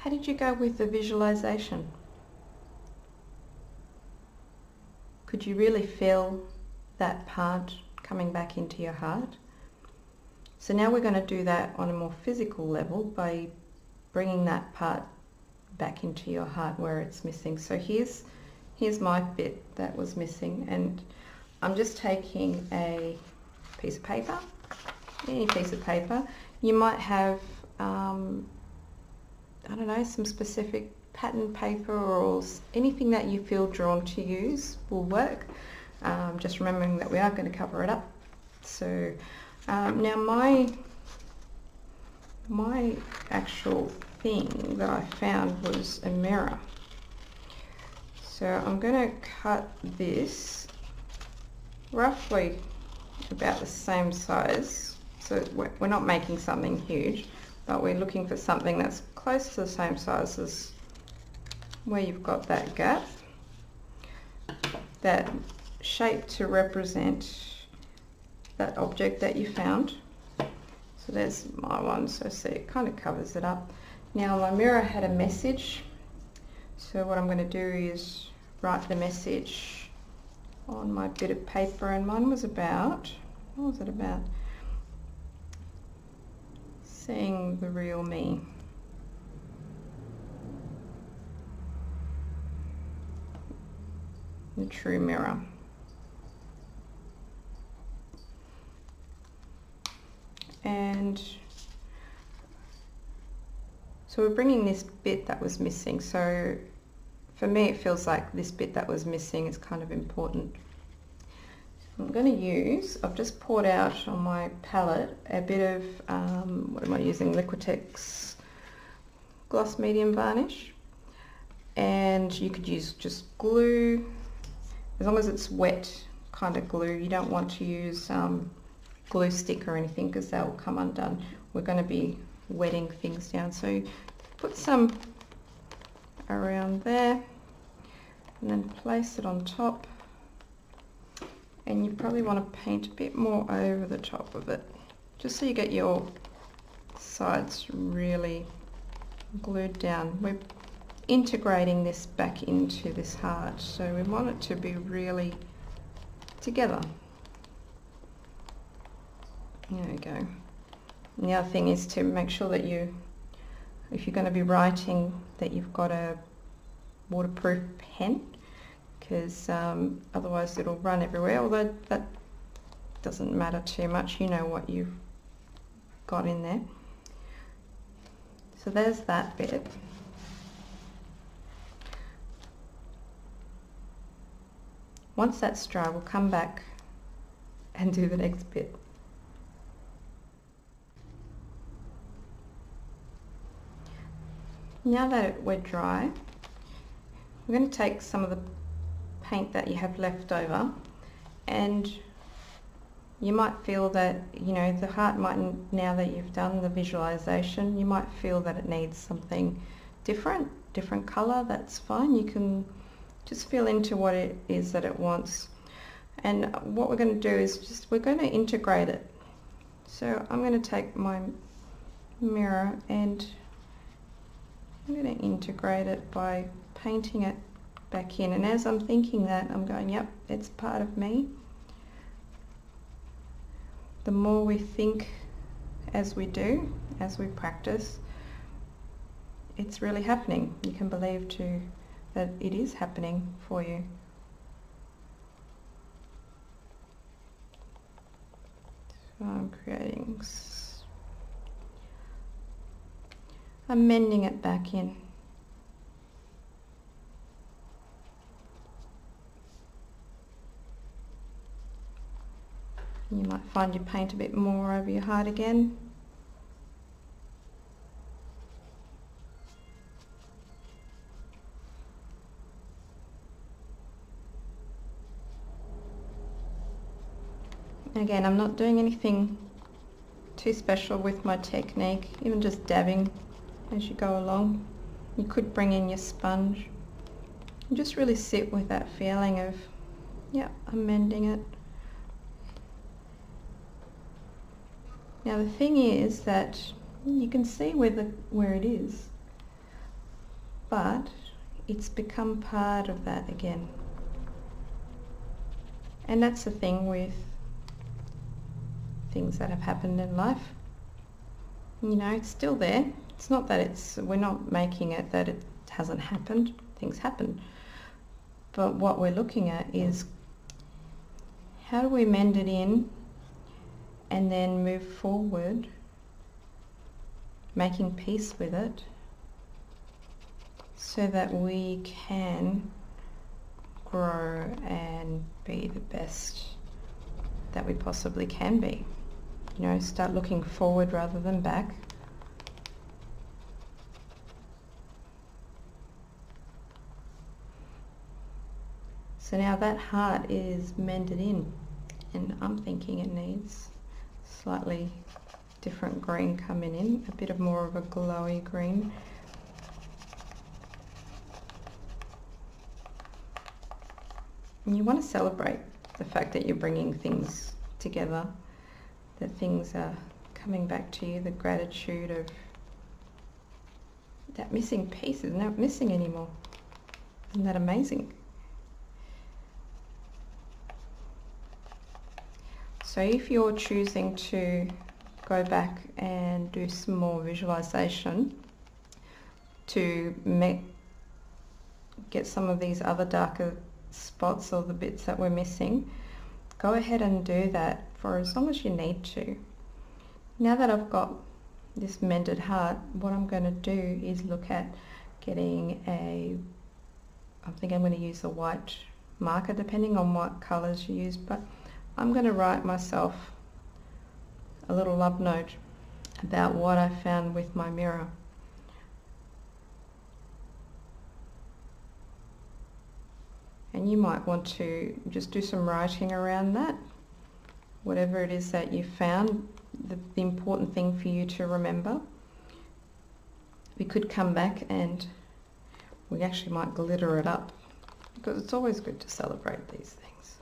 How did you go with the visualization? Could you really feel that part coming back into your heart? So now we're going to do that on a more physical level by bringing that part back into your heart where it's missing. So here's my bit that was missing, and I'm just taking a piece of paper, any piece of paper. You might have, I don't know, some specific pattern paper or anything that you feel drawn to use will work. Just remembering that we are going to cover it up. So now my actual thing that I found was a mirror. So I'm going to cut this roughly about the same size. So we're not making something huge, but we're looking for something that's close to the same size as where you've got that gap, that shape to represent that object that you found. So there's my one, so see, it kind of covers it up. Now my mirror had a message, so what I'm going to do is write the message on my bit of paper, and mine was about, what was it about? Seeing the real me. The true mirror. And so we're bringing this bit that was missing. So for me it feels like this bit that was missing is kind of important. I'm going to use, I've just poured out on my palette a bit of, what am I using, Liquitex gloss medium varnish. And you could use just glue, as long as it's wet kind of glue. You don't want to use glue stick or anything because that will come undone. We're going to be wetting things down. So put some around there and then place it on top. And you probably want to paint a bit more over the top of it, just so you get your sides really glued down. We're integrating this back into this heart, so we want it to be really together. There we go. And the other thing is to make sure that if you're going to be writing, that you've got a waterproof pen, because otherwise it'll run everywhere, although that doesn't matter too much. You know what you've got in there. So there's that bit. Once that's dry, we'll come back and do the next bit. Now that we're dry, we're going to take some of the paint that you have left over, and you might feel that, you know, the heart might, now that you've done the visualization, you might feel that it needs something different colour. That's fine. You can just feel into what it is that it wants. And what we're going to do is we're going to integrate it. So I'm going to take my mirror and I'm going to integrate it by painting it back in. And as I'm thinking that, I'm going, yep, it's part of me. The more we think as we do, as we practice, it's really happening. You can believe too that it is happening for you. So I'm mending it back in. You might find you paint a bit more over your heart again. And again, I'm not doing anything too special with my technique, even just dabbing as you go along. You could bring in your sponge and just really sit with that feeling of, yeah, I'm mending it. Now the thing is that you can see where it is. but it's become part of that again. And that's the thing with things that have happened in life. You know, it's still there. It's not that we're not making it that it hasn't happened. Things happen. But what we're looking at is how do we mend it in and then move forward, making peace with it, so that we can grow and be the best that we possibly can be. You know, start looking forward rather than back. So now that heart is mended in, and I'm thinking it needs slightly different green coming in, a bit of more of a glowy green. And you want to celebrate the fact that you're bringing things together, that things are coming back to you, the gratitude of that missing piece is not missing anymore. Isn't that amazing? So if you're choosing to go back and do some more visualization to get some of these other darker spots or the bits that we're missing, go ahead and do that for as long as you need to. Now that I've got this mended heart, what I'm going to do is look at getting I think I'm going to use a white marker depending on what colours you use, but I'm going to write myself a little love note about what I found with my mirror. And you might want to just do some writing around that. Whatever it is that you found, the important thing for you to remember. We could come back and we actually might glitter it up, because it's always good to celebrate these things.